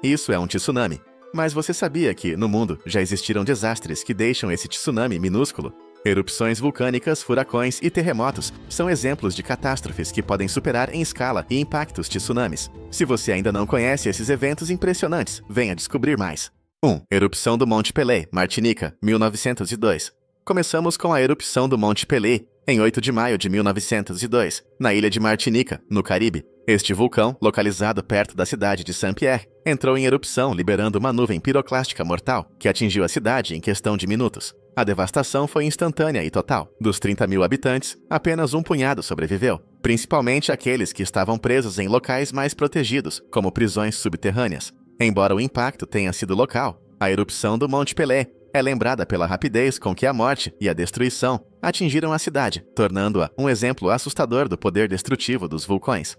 Isso é um tsunami. Mas você sabia que, no mundo, já existiram desastres que deixam esse tsunami minúsculo? Erupções vulcânicas, furacões e terremotos são exemplos de catástrofes que podem superar em escala e impactos tsunamis. Se você ainda não conhece esses eventos impressionantes, venha descobrir mais. 1. Erupção do Monte Pelée, Martinica, 1902. Começamos com a erupção do Monte Pelée, em 8 de maio de 1902, na ilha de Martinica, no Caribe. Este vulcão, localizado perto da cidade de Saint-Pierre, entrou em erupção liberando uma nuvem piroclástica mortal que atingiu a cidade em questão de minutos. A devastação foi instantânea e total. Dos 30 mil habitantes, apenas um punhado sobreviveu, principalmente aqueles que estavam presos em locais mais protegidos, como prisões subterrâneas. Embora o impacto tenha sido local, a erupção do Monte Pelée é lembrada pela rapidez com que a morte e a destruição atingiram a cidade, tornando-a um exemplo assustador do poder destrutivo dos vulcões.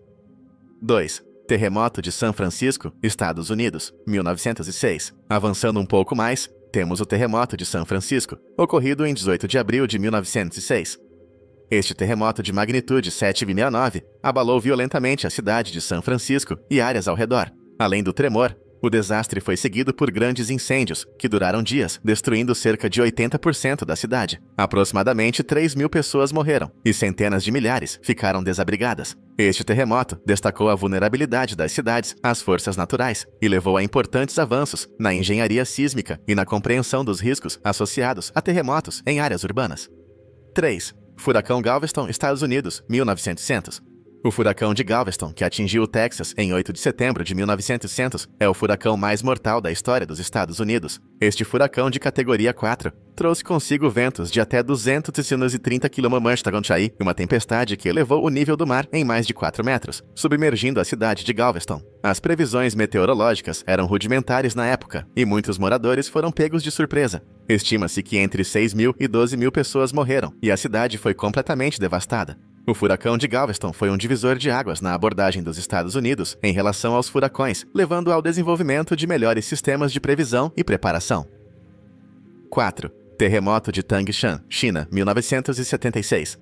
2. Terremoto de São Francisco, Estados Unidos, 1906. Avançando um pouco mais, temos o terremoto de São Francisco, ocorrido em 18 de abril de 1906. Este terremoto de magnitude 7,9 abalou violentamente a cidade de São Francisco e áreas ao redor. Além do tremor, o desastre foi seguido por grandes incêndios, que duraram dias, destruindo cerca de 80% da cidade. Aproximadamente 3 mil pessoas morreram, e centenas de milhares ficaram desabrigadas. Este terremoto destacou a vulnerabilidade das cidades às forças naturais e levou a importantes avanços na engenharia sísmica e na compreensão dos riscos associados a terremotos em áreas urbanas. 3. Furacão Galveston, Estados Unidos, 1900. O furacão de Galveston, que atingiu o Texas em 8 de setembro de 1900, é o furacão mais mortal da história dos Estados Unidos. Este furacão de categoria 4 trouxe consigo ventos de até 230 km/h e uma tempestade que elevou o nível do mar em mais de 4 metros, submergindo a cidade de Galveston. As previsões meteorológicas eram rudimentares na época, e muitos moradores foram pegos de surpresa. Estima-se que entre 6 mil e 12 mil pessoas morreram, e a cidade foi completamente devastada. O furacão de Galveston foi um divisor de águas na abordagem dos Estados Unidos em relação aos furacões, levando ao desenvolvimento de melhores sistemas de previsão e preparação. 4. Terremoto de Tangshan, China, 1976.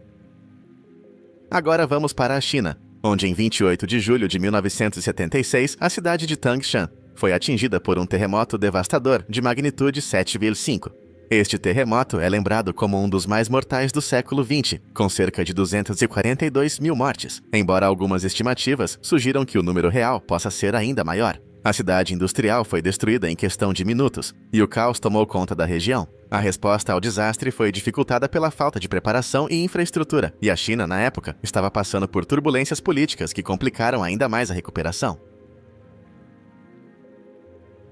Agora vamos para a China, onde em 28 de julho de 1976, a cidade de Tangshan foi atingida por um terremoto devastador de magnitude 7,5. Este terremoto é lembrado como um dos mais mortais do século XX, com cerca de 242 mil mortes, embora algumas estimativas sugiram que o número real possa ser ainda maior. A cidade industrial foi destruída em questão de minutos, e o caos tomou conta da região. A resposta ao desastre foi dificultada pela falta de preparação e infraestrutura, e a China, na época, estava passando por turbulências políticas que complicaram ainda mais a recuperação.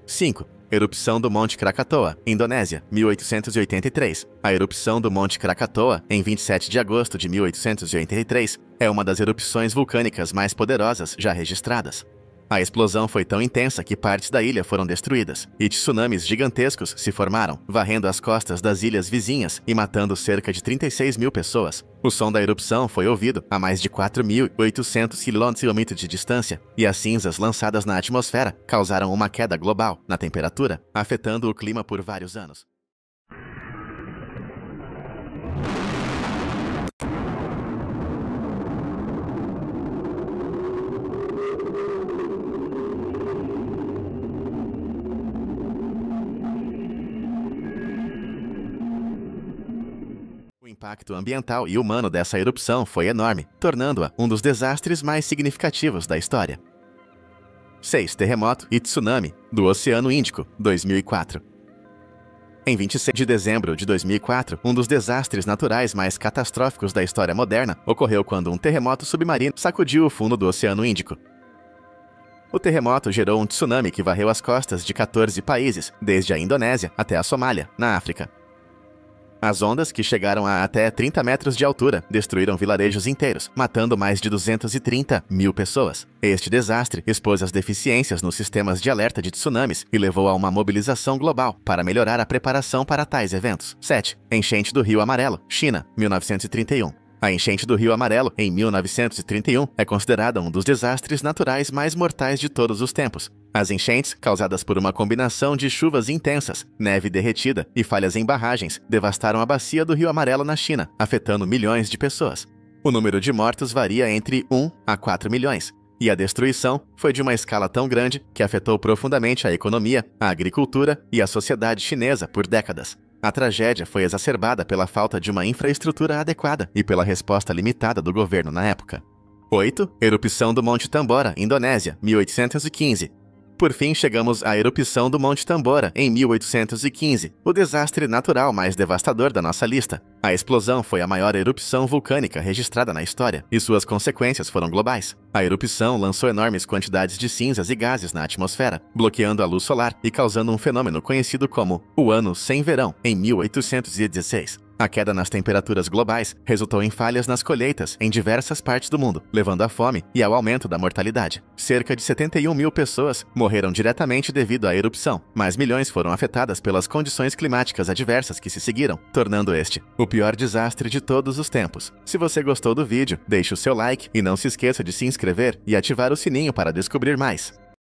5. Erupção do Monte Krakatoa, Indonésia, 1883. A erupção do Monte Krakatoa, em 27 de agosto de 1883, é uma das erupções vulcânicas mais poderosas já registradas. A explosão foi tão intensa que partes da ilha foram destruídas, e tsunamis gigantescos se formaram, varrendo as costas das ilhas vizinhas e matando cerca de 36 mil pessoas. O som da erupção foi ouvido a mais de 4.800 km de distância, e as cinzas lançadas na atmosfera causaram uma queda global na temperatura, afetando o clima por vários anos. O impacto ambiental e humano dessa erupção foi enorme, tornando-a um dos desastres mais significativos da história. 6. Terremoto e tsunami do Oceano Índico, 2004. Em 26 de dezembro de 2004, um dos desastres naturais mais catastróficos da história moderna ocorreu quando um terremoto submarino sacudiu o fundo do Oceano Índico. O terremoto gerou um tsunami que varreu as costas de 14 países, desde a Indonésia até a Somália, na África. As ondas, que chegaram a até 30 metros de altura, destruíram vilarejos inteiros, matando mais de 230 mil pessoas. Este desastre expôs as deficiências nos sistemas de alerta de tsunamis e levou a uma mobilização global para melhorar a preparação para tais eventos. 7. Enchente do Rio Amarelo, China, 1931. A enchente do Rio Amarelo, em 1931, é considerada um dos desastres naturais mais mortais de todos os tempos. As enchentes, causadas por uma combinação de chuvas intensas, neve derretida e falhas em barragens, devastaram a bacia do Rio Amarelo na China, afetando milhões de pessoas. O número de mortos varia entre 1 a 4 milhões. E a destruição foi de uma escala tão grande que afetou profundamente a economia, a agricultura e a sociedade chinesa por décadas. A tragédia foi exacerbada pela falta de uma infraestrutura adequada e pela resposta limitada do governo na época. 8. Erupção do Monte Tambora, Indonésia, 1815. Por fim, chegamos à erupção do Monte Tambora, em 1815, o desastre natural mais devastador da nossa lista. A explosão foi a maior erupção vulcânica registrada na história, e suas consequências foram globais. A erupção lançou enormes quantidades de cinzas e gases na atmosfera, bloqueando a luz solar e causando um fenômeno conhecido como o Ano Sem Verão, em 1816. A queda nas temperaturas globais resultou em falhas nas colheitas em diversas partes do mundo, levando à fome e ao aumento da mortalidade. Cerca de 71 mil pessoas morreram diretamente devido à erupção, mas milhões foram afetadas pelas condições climáticas adversas que se seguiram, tornando este o pior desastre de todos os tempos. Se você gostou do vídeo, deixe o seu like e não se esqueça de se inscrever e ativar o sininho para descobrir mais.